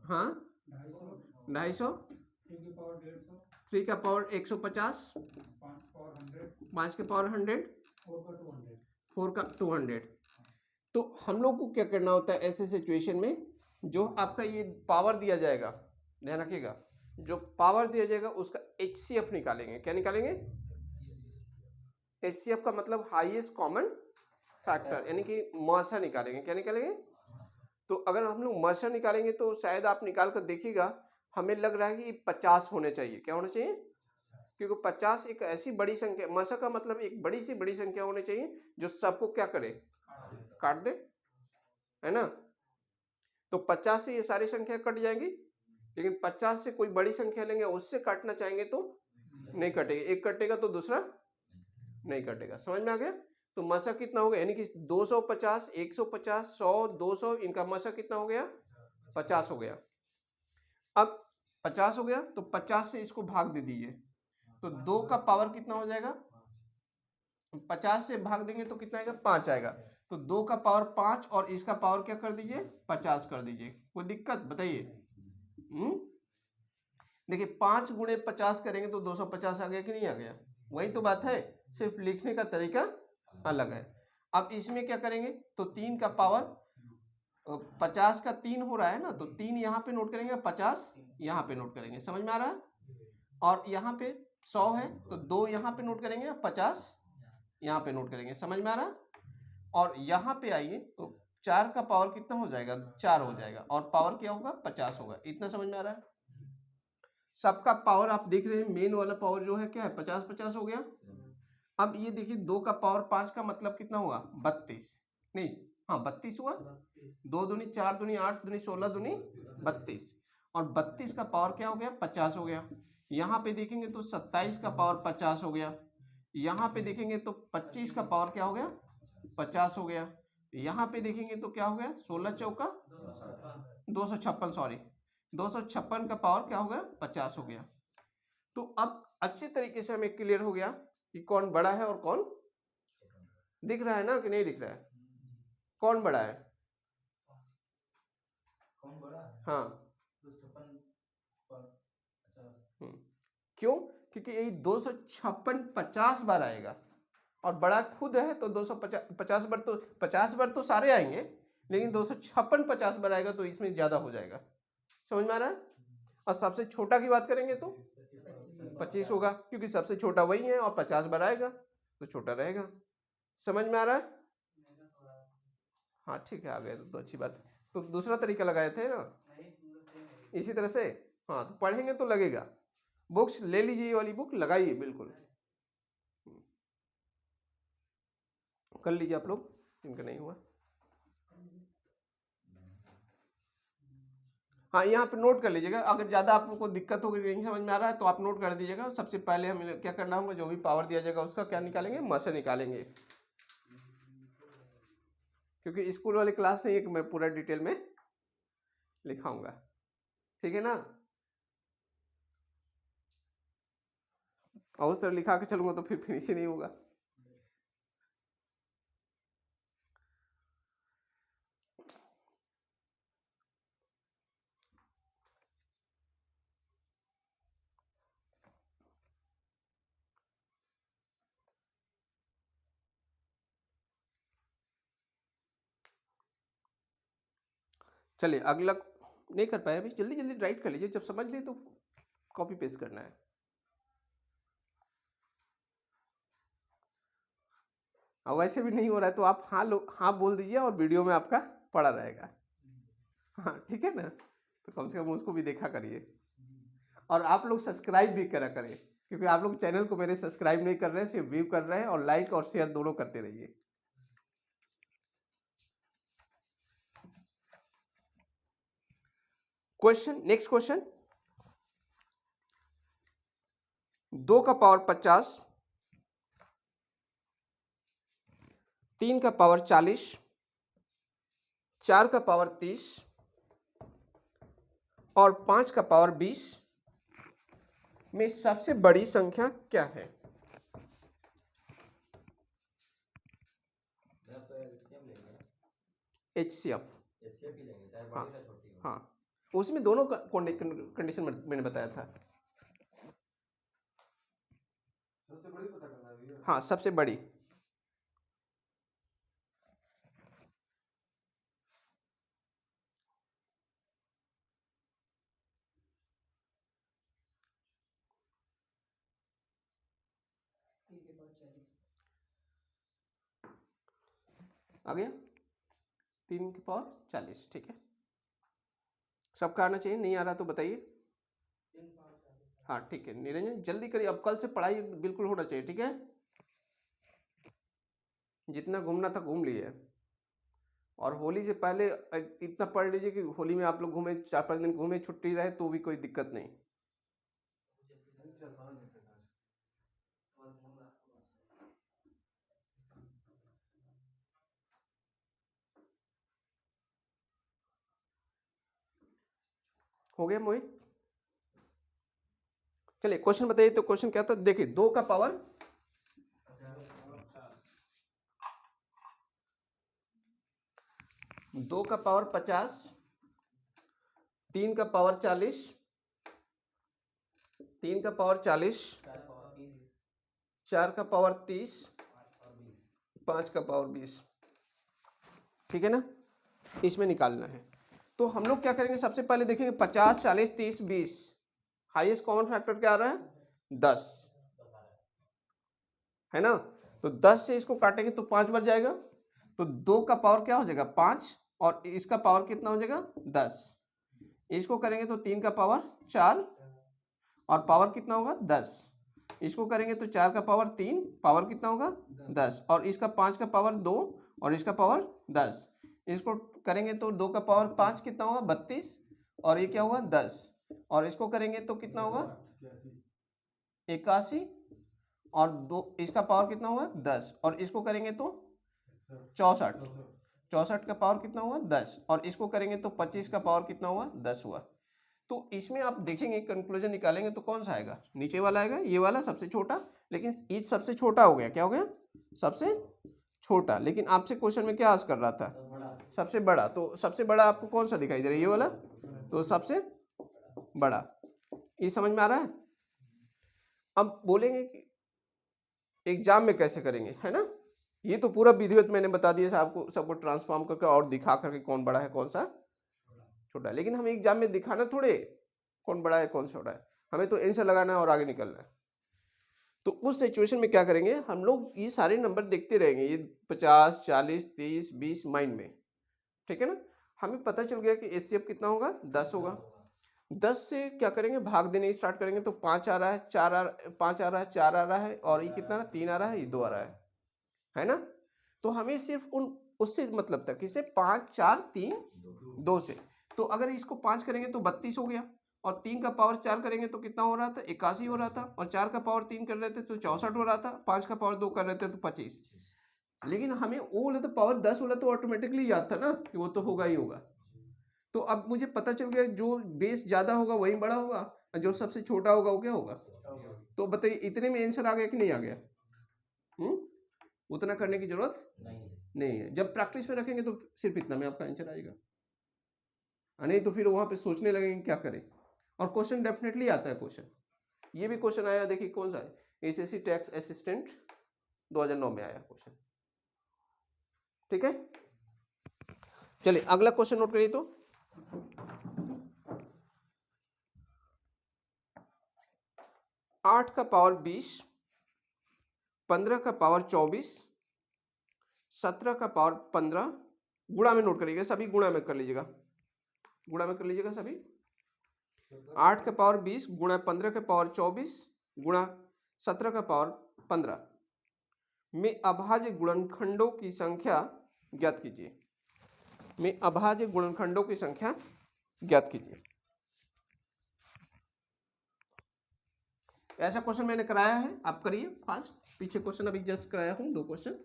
हाँ 250, 3 का पावर 150, 5 का पावर 100, 4 का 200। तो हम लोग को क्या करना होता है ऐसे सिचुएशन में जो आपका ये पावर दिया जाएगा, ध्यान रखिएगा, जो पावर दिया जाएगा उसका HCF निकालेंगे। क्या निकालेंगे? HCF का मतलब हाईएस्ट कॉमन फैक्टर, यानी कि मॉसा निकालेंगे। क्या निकालेंगे? तो अगर हम लोग मॉसा निकालेंगे तो शायद आप निकाल कर देखिएगा, हमें लग रहा है कि 50 होने चाहिए। क्या होना चाहिए? क्योंकि 50 एक ऐसी बड़ी संख्या, मॉसा का मतलब एक बड़ी सी बड़ी संख्या होनी चाहिए जो सबको क्या करे, काट दे, है ना। तो 50 से ये सारी संख्या कट जाएंगी, लेकिन 50 से कोई बड़ी संख्या लेंगे उससे काटना चाहेंगे तो नहीं कटेगा, एक कटेगा तो दूसरा नहीं कटेगा। समझ में आ गया? तो मसा कितना हो गया, यानी कि 250, 150, 100, 200, इनका मसा कितना हो गया? 50 हो गया। अब 50 हो गया तो 50 से इसको भाग दे दीजिए, तो 2 का पावर कितना हो जाएगा? 50 से भाग देंगे तो कितना आएगा? 5 आएगा। तो 2 का पावर 5 और इसका पावर क्या कर दीजिए? 50 कर दीजिए। कोई दिक्कत बताइए? देखिए 5 गुणे 50 करेंगे तो 250 आ गया कि नहीं आ गया? वही तो बात है, सिर्फ लिखने का तरीका अलग है। अब इसमें क्या करेंगे, तो 3 का पावर 50 का 3 हो रहा है ना, तो 3 यहाँ पे नोट करेंगे, 50 यहाँ पे नोट करेंगे। समझ में आ रहा है? और यहाँ पे 100 है तो 2 यहाँ पे नोट करेंगे, 50 यहाँ पे नोट करेंगे। समझ में आ रहा है? और यहाँ पे आइए तो 4 का पावर कितना हो जाएगा? 4 हो जाएगा, और पावर क्या होगा? 50 होगा। इतना समझ में आ रहा है? सबका पावर आप देख रहे हैं, मेन वाला पावर जो है क्या है? 50 50 हो गया। अब ये देखिए 2 का पावर 5 का मतलब कितना हुआ? 32, नहीं हाँ 32 हुआ। 2 दूनी 4 दूनी 8 दूनी 16 दूनी 32, और 32 का पावर क्या हो गया? 50 हो गया। यहाँ पे देखेंगे तो 27 का पावर 50 हो गया। यहाँ पे देखेंगे तो 25 का पावर क्या हो गया? 50 हो गया। यहाँ पे देखेंगे तो क्या हो गया? 16 चौका 256, सॉरी 256 का पावर क्या हो गया? 50 हो गया। तो अब अच्छे तरीके से हमें क्लियर हो गया कि कौन बड़ा है और कौन, दिख रहा है ना कि नहीं दिख रहा है? कौन बड़ा है? कौन बड़ा है? हाँ 256 क्यों? क्योंकि यही 256 50 बार आएगा, और बड़ा खुद है तो 250 बार, तो 50 बार तो सारे आएंगे, लेकिन 256 50 बार आएगा तो इसमें ज्यादा हो जाएगा। समझ में आ रहा है? और सबसे छोटा की बात करेंगे तो 25 होगा, क्योंकि सबसे छोटा वही है और 50 बार आएगा तो छोटा रहेगा। समझ में आ रहा है? हाँ ठीक है, आ गए तो अच्छी बात है। तो दूसरा तरीका लगाए थे ना इसी तरह से। हाँ तो पढ़ेंगे तो लगेगा। बुक्स ले लीजिए, ये वाली बुक लगाइए बिल्कुल, कर लीजिए आप लोग जिनका नहीं हुआ। हाँ यहाँ पे नोट कर लीजिएगा, अगर ज़्यादा आप लोग को दिक्कत होगी, नहीं समझ में आ रहा है तो आप नोट कर दीजिएगा। सबसे पहले हमें क्या करना होगा, जो भी पावर दिया जाएगा उसका क्या निकालेंगे? मसा निकालेंगे, क्योंकि स्कूल वाली क्लास नहीं है कि मैं पूरा डिटेल में लिखाऊंगा। ठीक है ना? और उस तरह लिखा के चलूंगा तो फिर फिनिश ही नहीं होगा। चलिए अगला, नहीं कर पाए अभी, जल्दी जल्दी राइट कर लीजिए, जब समझ लिए तो कॉपी पेस्ट करना है। और वैसे भी नहीं हो रहा है तो आप हाँ बोल दीजिए और वीडियो में आपका पड़ा रहेगा। हाँ ठीक है ना? तो कम से कम उसको भी देखा करिए, और आप लोग सब्सक्राइब भी करा करें, क्योंकि आप लोग चैनल को मेरे सब्सक्राइब नहीं कर रहे हैं, सिर्फ व्यू कर रहे हैं, और लाइक और शेयर दोनों करते रहिए। क्वेश्चन, नेक्स्ट क्वेश्चन, 2 का पावर 50, 3 का पावर 40, 4 का पावर 30 और 5 का पावर 20 में सबसे बड़ी संख्या क्या है? HCF ही लेंगे, चाहे हाँ बड़ी या छोटी हो। हाँ, उसमें दोनों कंडीशन मैंने बताया था। सबसे बड़ी पता करना है भैया। हाँ सबसे बड़ी, आ गया 3 की पावर 40। ठीक है, सबका आना चाहिए, नहीं आ रहा तो बताइए। हाँ ठीक है निरंजन जल्दी करिए, अब कल से पढ़ाई बिल्कुल होना चाहिए। ठीक है, जितना घूमना था घूम लिए, और होली से पहले इतना पढ़ लीजिए कि होली में आप लोग घूमे, 4-5 दिन घूमे, छुट्टी रहे तो भी कोई दिक्कत नहीं। हो गया मोहित? चलिए क्वेश्चन बताइए। तो क्वेश्चन क्या था, देखिए 2 का पावर 2 का पावर 50, 3 का पावर 40, 3 का पावर 40, 4 का पावर 30, 5 का पावर 20। ठीक है ना, इसमें निकालना है। तो हम लोग क्या करेंगे, सबसे पहले देखेंगे 50, 40, 30, 20, हाईएस्ट कॉमन फैक्टर क्या आ रहा है 10 है ना। तो 10 से इसको काटेंगे तो 5 बच जाएगा, तो 2 का पावर क्या हो जाएगा 5, और इसका पावर कितना हो जाएगा 10। इसको करेंगे तो 3 का पावर 4, और पावर कितना होगा 10। इसको करेंगे तो 4 का पावर 3, पावर कितना होगा 10, और इसका 5 का पावर 2, और इसका पावर 10। इसको करेंगे तो 2 का पावर 5 कितना होगा 32, और ये क्या हुआ 10, और इसको करेंगे तो कितना होगा 81, और 2 इसका पावर कितना हुआ 10, और इसको करेंगे तो 64, 64 का पावर कितना हुआ 10, और इसको करेंगे तो 25 का पावर कितना हुआ 10 हुआ। तो इसमें आप देखेंगे कंक्लूजन निकालेंगे तो कौन सा आएगा, नीचे वाला आएगा, ये वाला सबसे छोटा। लेकिन ये सबसे छोटा हो गया, क्या हो गया सबसे छोटा। लेकिन आपसे क्वेश्चन में क्या आस्क कर रहा था सबसे बड़ा, तो सबसे बड़ा आपको कौन सा दिखाई दे रहा है, ये वाला, तो सबसे बड़ा। ये समझ में आ रहा है। अब बोलेंगे कि एग्जाम में कैसे करेंगे, है ना। ये तो पूरा विधिवत मैंने बता दिया आपको, सबको ट्रांसफॉर्म करके और दिखा करके कौन बड़ा है कौन सा छोटा है। लेकिन हमें एग्जाम में दिखाना थोड़े कौन बड़ा है कौन छोटा है, हमें तो आंसर लगाना है और आगे निकलना है। तो उस सिचुएशन में क्या करेंगे हम लोग, ये सारे नंबर देखते रहेंगे, ये 50, 40, 30, 20 माइंड में। ठीक है ना, हमें पता चल गया कि एचसीएफ कितना होगा 10 होगा। 10 से क्या करेंगे भाग देने स्टार्ट करेंगे, तो 5 आ रहा है, 4 5 आ रहा है, 4 आ रहा है, और ये कितना 3 आ रहा है, ये 2 आ रहा है ना। तो हमें सिर्फ उन उससे मतलब था किसे 5, 4, 3, 2 से। तो अगर इसको 5 करेंगे तो 32 हो गया, और 3 का पावर 4 करेंगे तो कितना हो रहा था 81 हो रहा था, और 4 का पावर 3 कर रहे थे तो 64 हो रहा था, 5 का पावर 2 कर रहे थे तो 25। लेकिन हमें वो बोले तो पावर 10 बोला तो ऑटोमेटिकली याद था ना कि वो तो होगा ही होगा। तो अब मुझे पता चल गया जो बेस ज्यादा होगा वही बड़ा होगा, और जो सबसे छोटा होगा वो क्या होगा। तो बताइए इतने में आंसर आ गया कि नहीं आ गया। उतना करने की जरूरत नहीं है। जब प्रैक्टिस में रखेंगे तो सिर्फ इतना में आपका आंसर आएगा, नहीं तो फिर वहां पे सोचने लगेंगे क्या करें। और क्वेश्चन डेफिनेटली आता है क्वेश्चन, ये भी क्वेश्चन आया, देखिए कौन सा है, एसएससी टैक्स असिस्टेंट 2009 में आया क्वेश्चन। ठीक है, चलिए अगला क्वेश्चन नोट करिए। तो आठ का पावर 20, 15 का पावर 24, 17 का पावर 15, गुणा में नोट करिएगा, सभी गुणा में कर लीजिएगा, गुणा में कर लीजिएगा सभी। 8 का पावर 20 गुणा 15 का पावर 24 गुणा 17 का पावर 15 में अभाज्य गुणनखंडों की संख्या ज्ञात कीजिए, में अभाज्य गुणनखंडों की संख्या ज्ञात कीजिए। ऐसा क्वेश्चन मैंने कराया है, आप करिए फास्ट, पीछे क्वेश्चन अभी जस्ट कराया हूं 2 क्वेश्चन।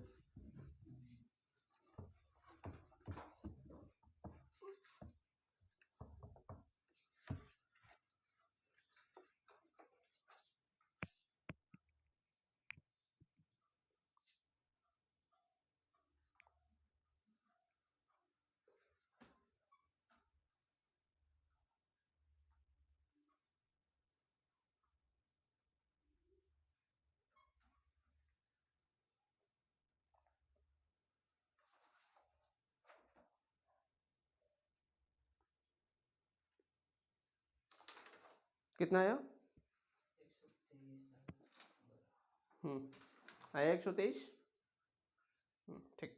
कितना आया, आया 123। ठीक,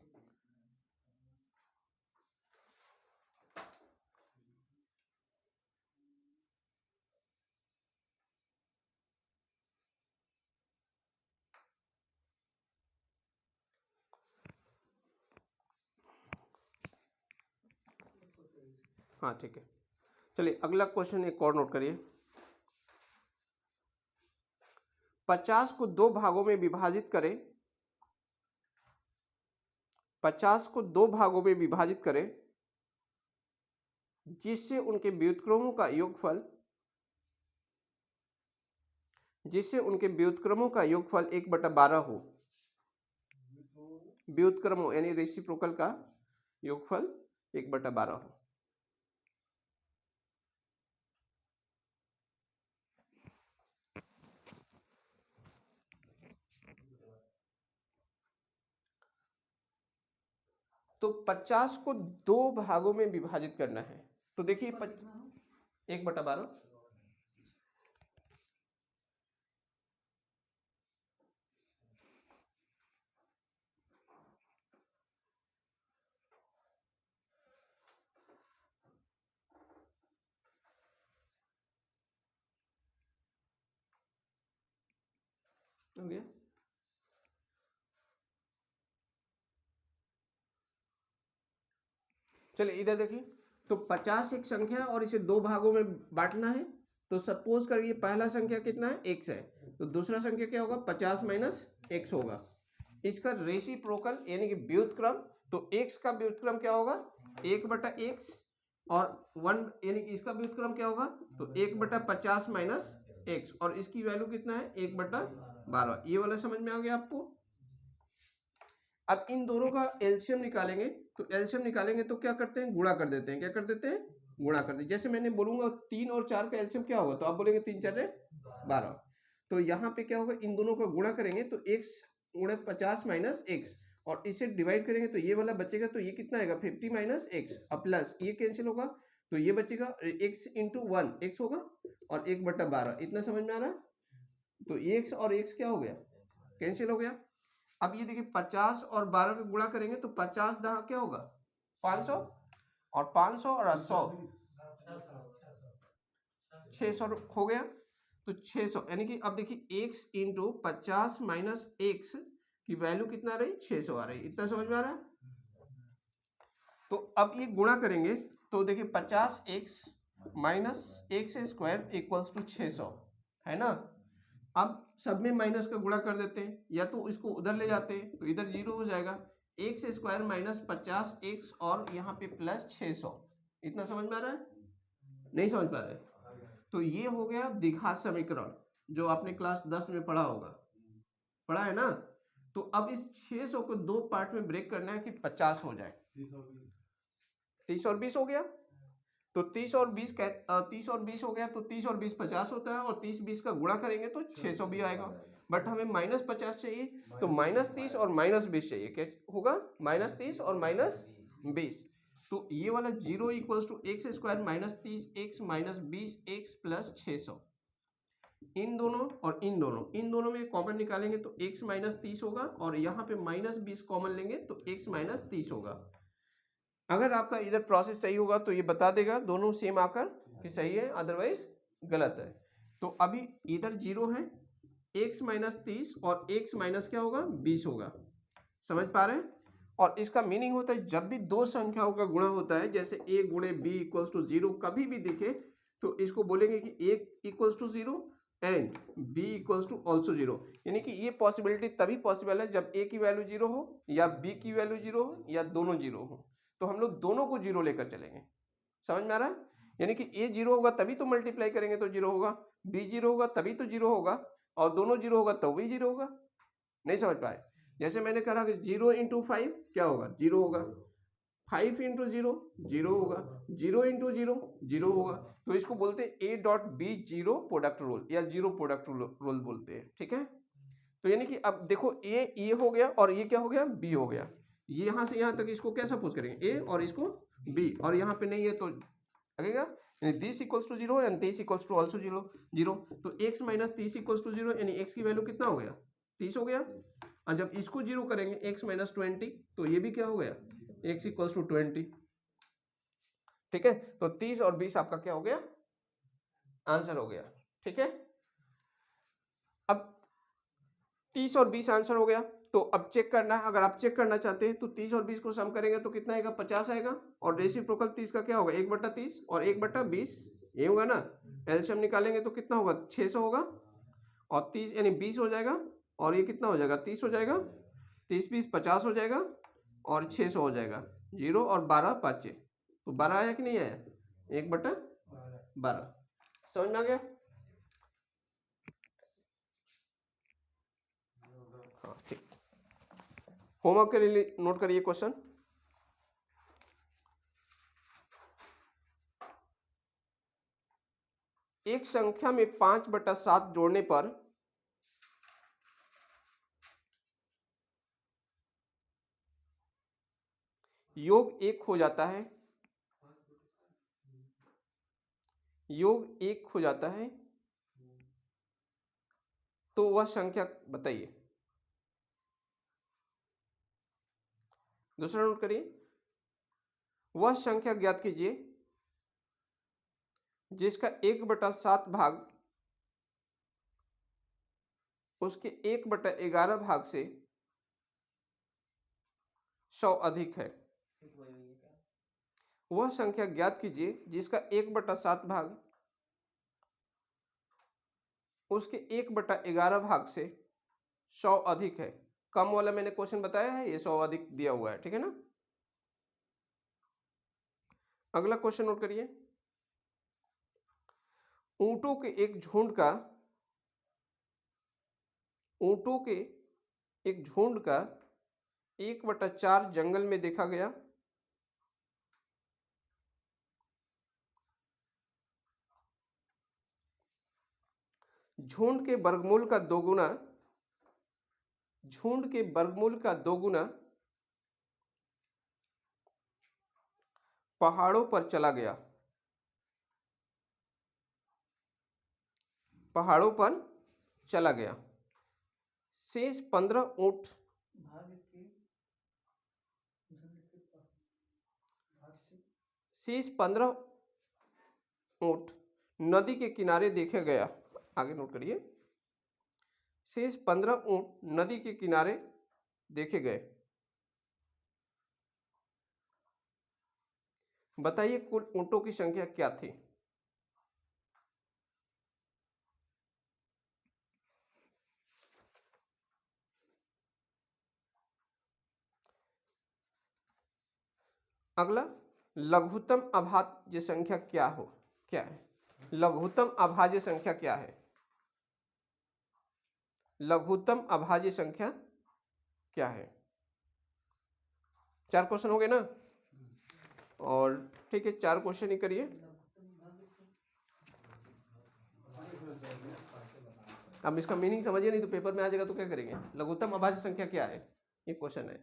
हाँ ठीक है। चलिए अगला क्वेश्चन एक और नोट करिए। 50 को दो भागों में विभाजित करें, 50 को दो भागों में विभाजित करें जिससे उनके व्युत्क्रमों का योगफल, जिससे उनके व्युत्क्रमों का योगफल 1/12 हो। व्युत्क्रमों यानी रेसिप्रोकल का योगफल 1/12 हो। तो 50 को दो भागों में विभाजित करना है। तो देखिए 1/12 हो गया। चलिए इधर देखिए, तो 50 एक संख्या है और इसे दो भागों में बांटना है। तो सपोज करिए पहला संख्या कितना है, x है, तो दूसरा संख्या क्या होगा, 50 माइनस x होगा। इसका रेसिप्रोकल यानी कि व्युत्क्रम, तो x का व्युत्क्रम क्या होगा, 1/x, और 1 यानी कि इसका व्युत्क्रम क्या होगा, तो 1/50 माइनस x, और इसकी वैल्यू कितना है, 1/12। ये वाला समझ में आ गया आपको। अब इन दोनों का एलसीएम निकालेंगे, तो एलसीएम निकालेंगे तो क्या करते हैं, गुणा कर देते हैं। क्या कर देते हैं, गुणा कर देते हैं। जैसे मैंने बोलूंगा 3 और 4 का एलसीएम क्या होगा, तो आप बोलेंगे 3 4 12। तो यहाँ पे क्या होगा, इन दोनों का गुणा करेंगे तो x गुणे 50 माइनस x, और इसे डिवाइड करेंगे तो ये वाला बचेगा, तो ये कितना आएगा, 50 माइनस x, अब प्लस ये कैंसिल होगा, तो ये बचेगा x इंटू 1 x होगा, और 1/12। इतना समझ में आ रहा है। तो x और x क्या हो गया, कैंसिल हो गया। अब ये देखिए 50 और 12 का गुणा करेंगे तो 50 दहा क्या होगा, 500, और 500 और 100 600 हो गया। तो 600 यानी कि अब देखिए x इंटू 50 माइनस x की वैल्यू कितना आ रही, 600 आ रही। इतना समझ में आ रहा है। तो अब ये गुणा करेंगे तो देखिए 50x minus x square equals to 600 है ना। अब सब में माइनस का गुणा कर देते हैं, या तो इसको उधर ले जाते हैं तो इधर 0 हो जाएगा, x स्क्वायर माइनस 50x और यहाँ पे प्लस 600। इतना समझ में आ रहा है, नहीं समझ पा रहे। तो ये हो गया द्विघात समीकरण, जो आपने क्लास 10 में पढ़ा होगा, पढ़ा है ना। तो अब इस 600 को दो पार्ट में ब्रेक करना है कि 50 हो जाए। 30 और 20 हो गया, तो 30 और 20 हो गया, तो 30 और 20 50 होता है, और 30 20 का गुणा करेंगे तो 600 भी आएगा। बट हमें माइनस 50 चाहिए, तो माइनस 30 और माइनस 20 चाहिए। क्या होगा, माइनस 30 और माइनस 20। तो ये वाला 0 equals to x square minus 30x minus 20x plus 600। इन दोनों और इन दोनों में कॉमन निकालेंगे तो x माइनस 30 होगा, और यहाँ पे माइनस 20 कॉमन लेंगे तो x माइनस 30 होगा। अगर आपका इधर प्रोसेस सही होगा तो ये बता देगा दोनों सेम आकर कि सही है, अदरवाइज गलत है। तो अभी इधर 0 है, x माइनस 30 और x माइनस क्या होगा, 20 होगा। समझ पा रहे हैं। और इसका मीनिंग होता है जब भी दो संख्याओं का गुणा होता है, जैसे a गुणे b इक्वल्स टू 0 कभी भी दिखे तो इसको बोलेंगे कि a equals to 0 and b equals to also 0। यानी कि ये पॉसिबिलिटी तभी पॉसिबल है जब a की वैल्यू 0 हो या b की वैल्यू 0 हो या दोनों 0 हो। तो हम लोग दोनों को 0 लेकर चलेंगे। समझ में आ रहा है। यानी कि a 0 होगा तभी तो मल्टीप्लाई करेंगे तो 0 होगा, b 0 होगा तभी तो 0 होगा, और दोनों 0 होगा तो भी 0 होगा। नहीं समझ पाए। जैसे मैंने कहा कि 0 इंटू 5 क्या होगा, 0 होगा, 5 इंटू 0 0 होगा, 0 इंटू 0 0 होगा। तो इसको बोलते हैं a dot B 0 product rule या 0 प्रोडक्ट रूल बोलते हैं। ठीक है। तो यानी कि अब देखो ये हो गया और ये क्या हो गया, b हो गया। ये यहाँ से यहाँ तक इसको क्या सपोज करेंगे, a और इसको b, और यहाँ पे नहीं है तो लगेगा this equals to 0 and this equals to also 0। तो x माइनस 30 इक्वल्स टू 0 यानी x की वैल्यू कितना हो गया, 30 हो गया। और जब इसको 0 करेंगे x माइनस 20 तो ये भी क्या हो गया, x इक्वल्स टू 20। ठीक है। तो 30 और 20 आपका क्या हो गया, आंसर हो गया। ठीक है। अब 30 और 20 आंसर हो गया, तो तो अब चेक करना है, अगर आप चेक करना चाहते हैं तो 30 और 20 को सम करेंगे तो कितना आएगा, 50 आएगा। और रेसिप्रोकल 30 का क्या होगा, 1/30 और 1/20, ये होगा ना। एलसीएम निकालेंगे तो कितना होगा, 600 होगा। और 30 यानी 20 हो जाएगा, और ये कितना हो जाएगा, 30 हो जाएगा। 30 20 50 हो जाएगा, और 600 हो जाएगा। 0 और 12 पाँचे, तो 12 आया कि नहीं आया, 1/12। समझ में आ गया? हाँ ठीक। होमवर्क के लिए नोट करिए क्वेश्चन। एक संख्या में 5/7 जोड़ने पर योग 1 हो जाता है, योग 1 हो जाता है, तो वह संख्या बताइए। दूसरा नोट करिए, वह संख्या ज्ञात कीजिए जिसका 1/7 भाग उसके 1/11 भाग से 100 अधिक है। वह संख्या ज्ञात कीजिए जिसका 1/7 भाग उसके 1/11 भाग से 100 अधिक है। कम वाला मैंने क्वेश्चन बताया है, ये 100 अधिक दिया हुआ है, ठीक है ना। अगला क्वेश्चन नोट करिए, ऊंटों के एक झुंड का, ऊंटों के एक झुंड का 1/4 जंगल में देखा गया। झुंड के वर्गमूल का 2 गुना, झुंड के वर्गमूल का 2 गुना पहाड़ों पर चला गया, पहाड़ों पर चला गया। शेष 15 ऊंट भाग के झुंड के भाग से शेष 15 ऊंट नदी के किनारे देखे गया। आगे नोट करिए, शेष 15 ऊंट नदी के किनारे देखे गए। बताइए कुल ऊंटों की संख्या क्या थी। अगला, लघुत्तम अभाज्य संख्या क्या है। लघुत्तम अभाज्य संख्या क्या है, लघुत्तम अभाज्य संख्या क्या है। 4 क्वेश्चन हो गए ना, और ठीक है 4 क्वेश्चन ही करिए। अब इसका मीनिंग समझिए, नहीं तो पेपर में आ जाएगा तो क्या करेंगे। लघुत्तम अभाज्य संख्या क्या है, ये क्वेश्चन है।